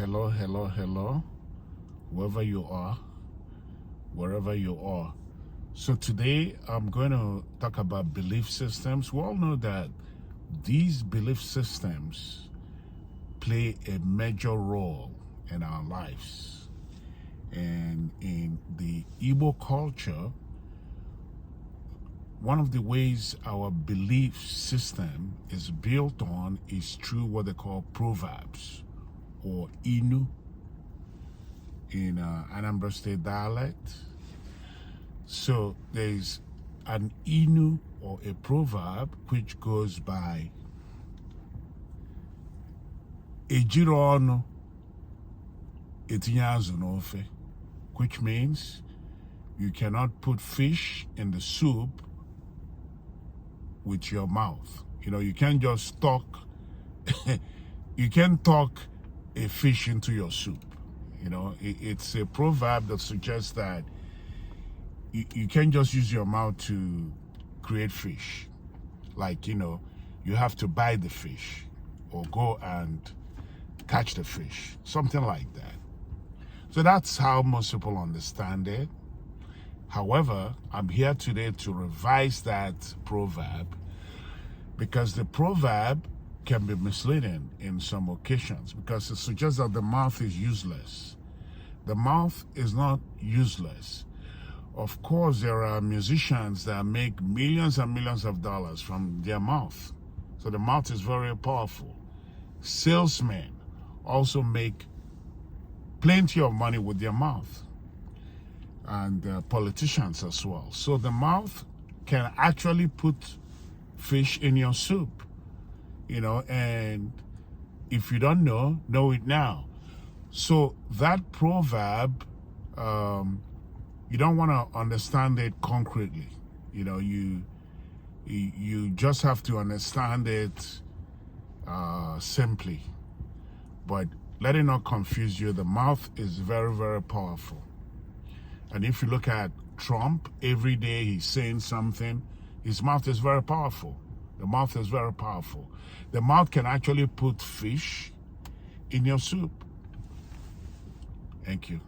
Hello, hello, hello, whoever you are, wherever you are. So today I'm going to talk about belief systems. We all know that these belief systems play a major role in our lives. And in the Igbo culture, one of the ways our belief system is built on is through what they call proverbs or inu in Anambra State dialect. So there's an inu or a proverb which goes by ejiri ọnụ etinye azụ n'ofe, which means you cannot put fish in the soup with your mouth. You can't just talk, you can't talk a fish into your soup. It's a proverb that suggests that you can't just use your mouth to create fish. Like, you have to buy the fish or go and catch the fish, something like that. So that's how most people understand it. However, I'm here today to revise that proverb because the proverb can be misleading in some occasions because it suggests that the mouth is useless. The mouth is not useless. Of course, there are musicians that make millions and millions of dollars from their mouth. So the mouth is very powerful. Salesmen also make plenty of money with their mouth. And politicians as well. So the mouth can actually put fish in your soup, and if you don't know it now. So that proverb, you don't want to understand it concretely. You just have to understand it simply. But let it not confuse you. The mouth is very, very powerful. And if you look at Trump, every day he's saying something. His mouth is very powerful. The mouth is very powerful. The mouth can actually put fish in your soup. Thank you.